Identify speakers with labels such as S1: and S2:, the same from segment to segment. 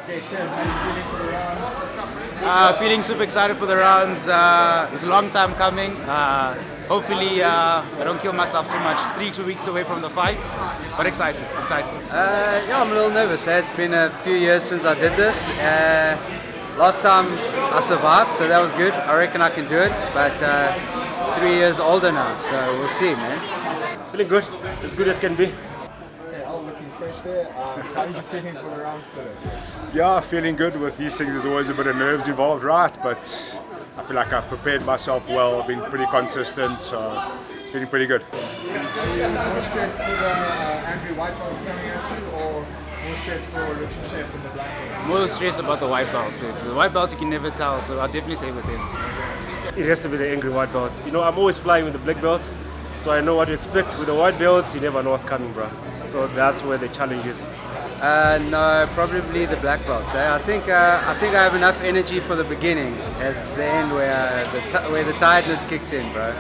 S1: Okay, Tim, how are you feeling for the rounds?
S2: Feeling super excited for the rounds. It's a long time coming. Hopefully I don't kill myself too much. 2 weeks away from the fight, but excited.
S3: Yeah, I'm a little nervous. It's been a few years since I did this. Last time I survived, so that was good. I reckon I can do it, but 3 years older now, so we'll see, man.
S4: Feeling good, as good as can be.
S1: Okay, all looking fresh there. How are you feeling for the rounds today?
S5: Yeah, feeling good. With these things, there's always a bit of nerves involved, right? But I feel like I've prepared myself well. I've been pretty consistent, so feeling pretty good.
S1: Are you more stressed for the angry white belts coming at you, or more stressed for Richie Chef and the black belts?
S2: More stress about the white belts. The white belts you can never tell, so I'll definitely say with him.
S4: It has to be the angry white belts. You know, I'm always flying with the black belts, so I know what to expect. With the white belts, you never know what's coming, bro. So that's where the challenge is.
S3: No, probably the black belts. I think I have enough energy for the beginning. It's the end where the tiredness kicks in, bro.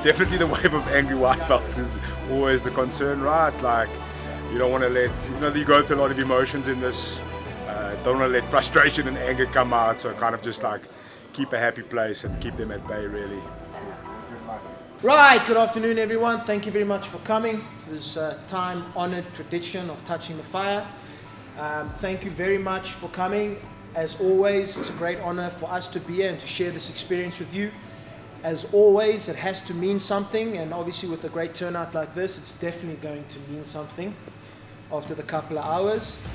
S5: Definitely the wave of angry white belts is always the concern, right? Like, you don't want to let, you go through a lot of emotions in this. Don't want to let frustration and anger come out, so kind of just like keep a happy place and keep them at bay, really.
S6: Right, good afternoon everyone. Thank you very much for coming to this time-honored tradition of touching the fire. Thank you very much for coming. As always, it's a great honor for us to be here and to share this experience with you. As always, it has to mean something, and obviously with a great turnout like this, it's definitely going to mean something after the couple of hours.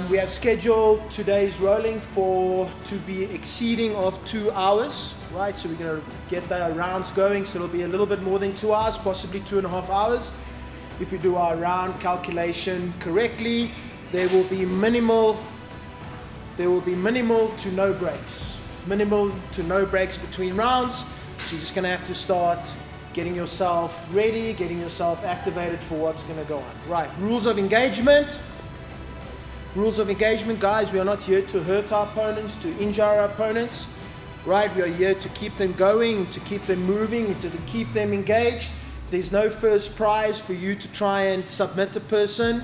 S6: We have scheduled today's rolling to be exceeding of 2 hours. Right, so we're going to get the rounds going, so it'll be a little bit more than 2 hours, possibly 2.5 hours. If we do our round calculation correctly, there will be minimal to no breaks. Minimal to no breaks between rounds. So you're just going to have to start getting yourself ready, getting yourself activated for what's going to go on. Right, rules of engagement. Rules of engagement, guys, we are not here to hurt our opponents, to injure our opponents. Right, we are here to keep them going, to keep them moving, to keep them engaged. There's no first prize for you to try and submit a person,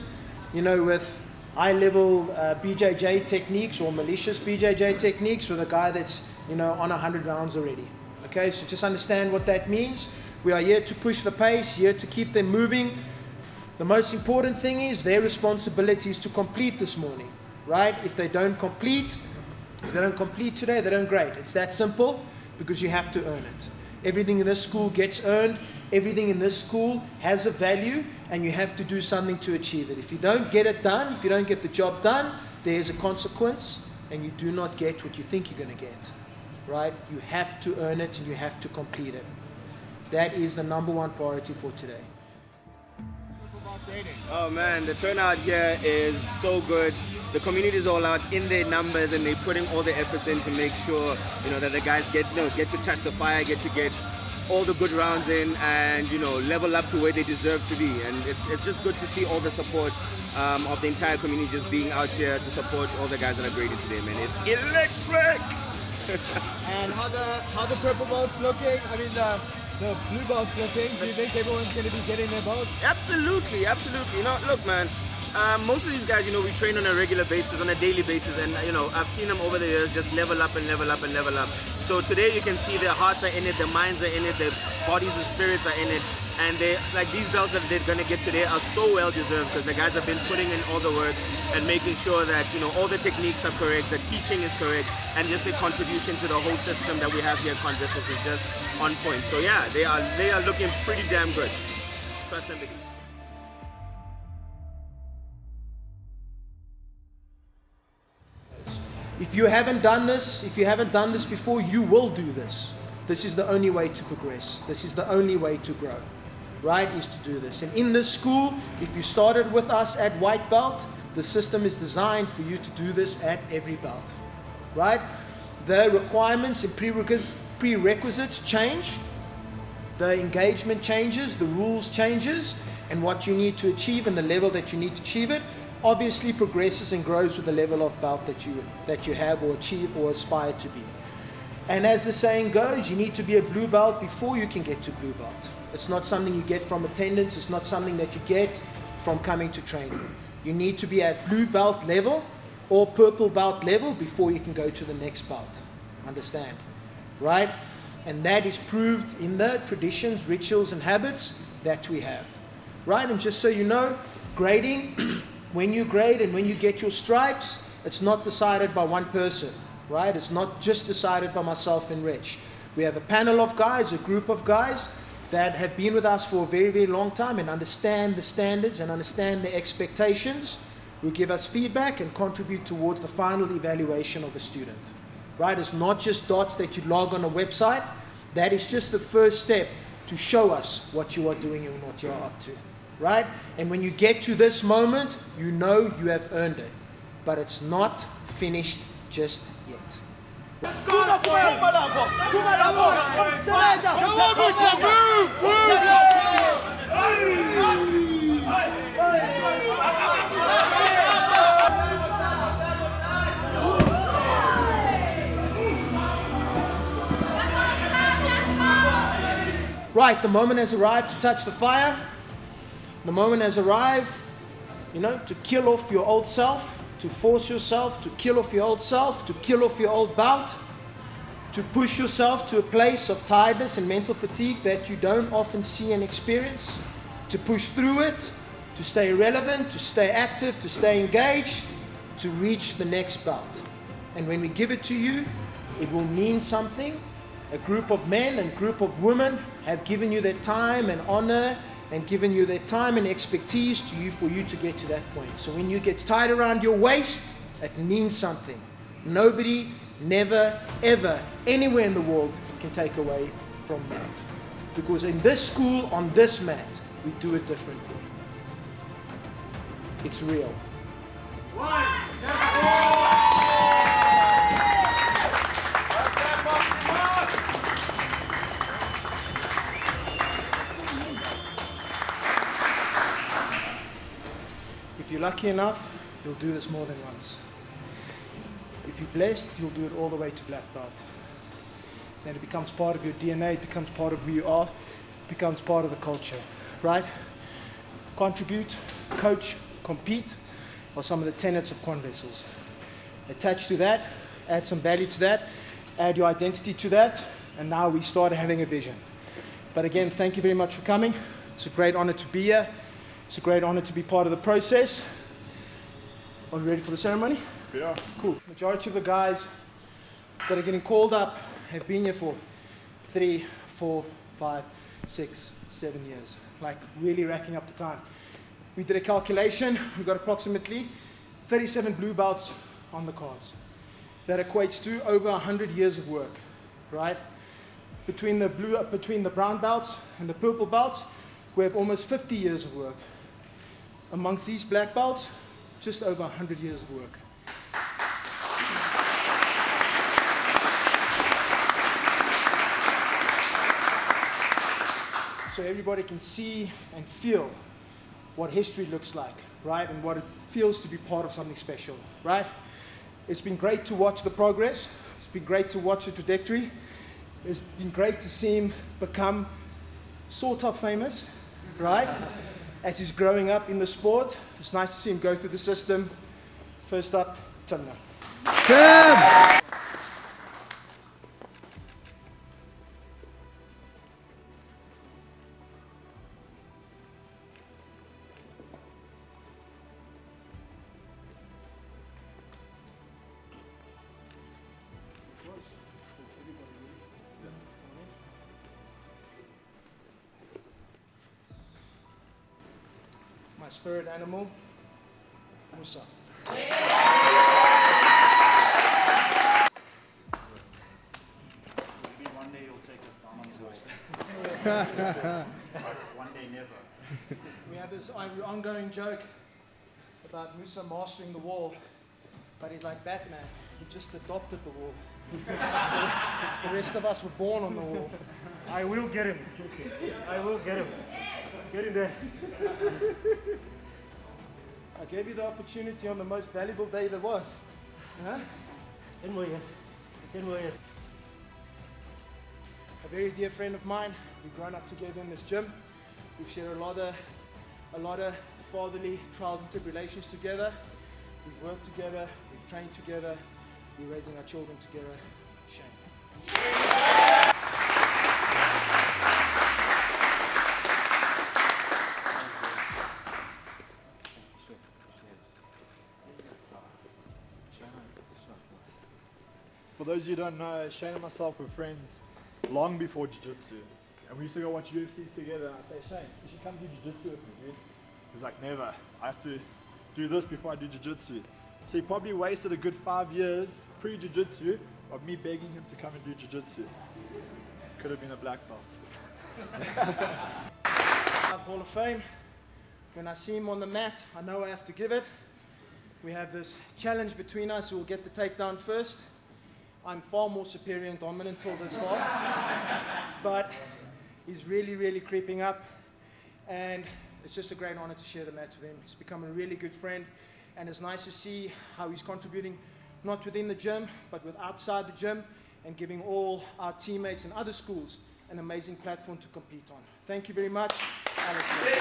S6: with high-level BJJ techniques or malicious BJJ techniques with a guy that's, on 100 rounds already. Okay, so just understand what that means. We are here to push the pace, here to keep them moving. The most important thing is their responsibility is to complete this morning, right? If they don't complete today, they don't great. It's that simple, because you have to earn it. Everything in this school gets earned. Everything in this school has a value, and you have to do something to achieve it. If you don't get it done, if you don't get the job done, there's a consequence, and you do not get what you think you're going to get, right? You have to earn it, and you have to complete it. That is the number one priority for today.
S7: Oh man, the turnout here is so good. The community is all out in their numbers, and they're putting all the efforts in to make sure that the guys get to touch the fire, get all the good rounds in, and level up to where they deserve to be. And it's just good to see all the support of the entire community just being out here to support all the guys that are graded today, man. It's electric.
S1: And how the purple belts looking? I mean the blue belts looking. Do you think everyone's going to be getting their belts?
S7: Absolutely. Look, man. Most of these guys, we train on a regular basis, on a daily basis, and I've seen them over the years just level up and level up and level up. So today you can see their hearts are in it, their minds are in it, their bodies and spirits are in it, and these belts that they're gonna get today are so well deserved, because the guys have been putting in all the work and making sure that all the techniques are correct, the teaching is correct, and just the contribution to the whole system that we have here at QuanWessels is just on point. So yeah, they are looking pretty damn good. Trust them, biggie.
S6: If you haven't done this before, you will do this. This is the only way to progress. This is the only way to grow, right? Is to do this. And in this school, if you started with us at white belt, the system is designed for you to do this at every belt, right? The requirements and prerequisites change. The engagement changes, the rules changes, and what you need to achieve and the level that you need to achieve it obviously progresses and grows with the level of belt that you have or achieve or aspire to be. And as the saying goes, you need to be a blue belt before you can get to blue belt. It's not something you get from attendance. It's not something that you get from coming to training. You need to be at blue belt level or purple belt level before you can go to the next belt. Understand? Right? And that is proved in the traditions, rituals, and habits that we have. Right? And just so you know, grading, when you grade and when you get your stripes, it's not decided by one person. Right? It's not just decided by myself and Rich. We have a panel of guys, a group of guys that have been with us for a very, very long time and understand the standards and understand the expectations, who give us feedback and contribute towards the final evaluation of a student. Right? It's not just dots that you log on a website. That is just the first step to show us what you are doing and what you are up to. Right? And when you get to this moment, you know you have earned it. But it's not finished just yet. Right, the moment has arrived to touch the fire. The moment has arrived, to kill off your old self, to force yourself to kill off your old self, to kill off your old bout, to push yourself to a place of tiredness and mental fatigue that you don't often see and experience, to push through it, to stay relevant, to stay active, to stay engaged, to reach the next bout. And when we give it to you, it will mean something. A group of men and group of women have given you their time and honor and given you their time and expertise to you for you to get to that point. So when you get tied around your waist, it means something. Nobody, never, ever, anywhere in the world can take away from that. Because in this school, on this mat, we do it differently. It's real. If you're lucky enough, you'll do this more than once. If you're blessed, you'll do it all the way to black belt. Then it becomes part of your DNA, it becomes part of who you are, it becomes part of the culture, right? Contribute, coach, compete are some of the tenets of QuanWessels. Attach to that, add some value to that, add your identity to that, and now we start having a vision. But again, thank you very much for coming. It's a great honor to be here. It's a great honor to be part of the process. Are we ready for the ceremony?
S5: Yeah.
S6: Cool. Majority of the guys that are getting called up have been here for 3, 4, 5, 6, 7 years. Like really racking up the time. We did a calculation. We got approximately 37 blue belts on the cards. That equates to over 100 years of work, right? Between the brown belts and the purple belts, we have almost 50 years of work. Amongst these black belts, just over 100 years of work. So everybody can see and feel what history looks like, right? And what it feels to be part of something special, right? It's been great to watch the progress. It's been great to watch the trajectory. It's been great to see him become sort of famous, right? As he's growing up in the sport. It's nice to see him go through the system. First up, Thimna.
S1: Tim!
S6: My spirit animal, Musa.
S8: Maybe one day you'll take us down on the wall. One day never.
S6: We have this ongoing joke about Musa mastering the wall, but he's like Batman. He just adopted the wall. The rest of us were born on the wall.
S4: I will get him. I will get him. Get in there.
S6: I gave you the opportunity on the most valuable day there was. Huh?
S4: 10 more years. 10 more years.
S6: A very dear friend of mine. We've grown up together in this gym. We've shared a lot of fatherly trials and tribulations together. We've worked together. We've train together, we're raising our children together. Shane.
S1: For those of you who don't know, Shane and myself were friends long before Jiu-Jitsu. And we used to go watch UFCs together. And I say, Shane, you should come do Jiu-Jitsu with me, dude. He's like, never. I have to do this before I do Jiu-Jitsu. So he probably wasted a good 5 years pre-Jiu-Jitsu of me begging him to come and do Jiu-Jitsu. Could have been a black belt.
S6: Hall of Fame. When I see him on the mat, I know I have to give it. We have this challenge between us who will get the takedown first. I'm far more superior and dominant till this far. But he's really, really creeping up. And it's just a great honor to share the match with him. He's become a really good friend. And it's nice to see how he's contributing, not within the gym, but with outside the gym, and giving all our teammates in other schools an amazing platform to compete on. Thank you very much, Alastair.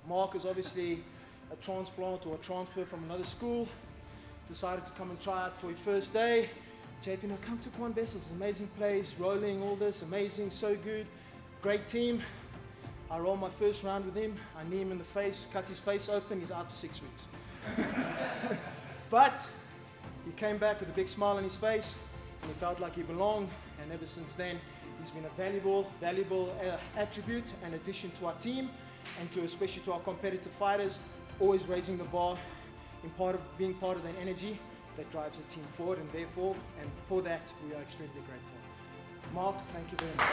S6: Marc is obviously a transplant or a transfer from another school. Decided to come and try out for his first day. JP, come to QuanWessels, amazing place, rolling, all this, amazing, so good. Great team. I rolled my first round with him. I knee him in the face, cut his face open, he's out for 6 weeks. But he came back with a big smile on his face, and he felt like he belonged, and ever since then, he's been a valuable attribute and addition to our team, and especially to our competitive fighters, always raising the bar, being part of that energy that drives the team forward, and therefore, and for that, we are extremely grateful. Marc, thank you very much.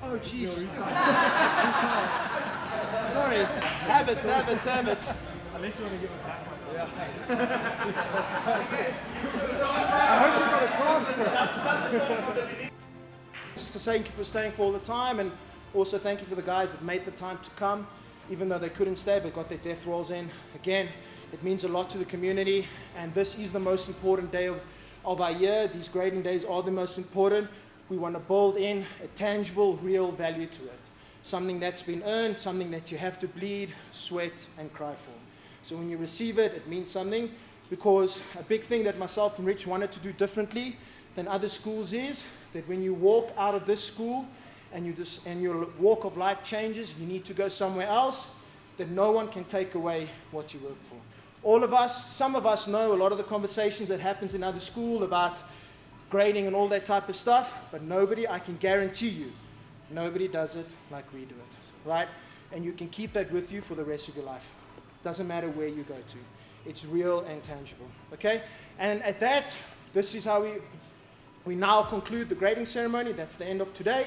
S6: Oh, jeez. Sorry. Habits. Unless you want to give it back. Yeah. I hope you got a cross. Thank you for staying for all the time, and also thank you for the guys that made the time to come, even though they couldn't stay, but got their death rolls in. Again, it means a lot to the community, and this is the most important day of our year. These grading days are the most important. We want to build in a tangible, real value to it. Something that's been earned, something that you have to bleed, sweat, and cry for. So when you receive it, it means something, because a big thing that myself and Rich wanted to do differently than other schools is that when you walk out of this school and your walk of life changes, you need to go somewhere else, that no one can take away what you work for. All of us, some of us know a lot of the conversations that happens in other school about grading and all that type of stuff, but nobody, I can guarantee you, nobody does it like we do it, right? And you can keep that with you for the rest of your life. Doesn't matter where you go to. It's real and tangible, okay? And at that, this is how we now conclude the grading ceremony. That's the end of today.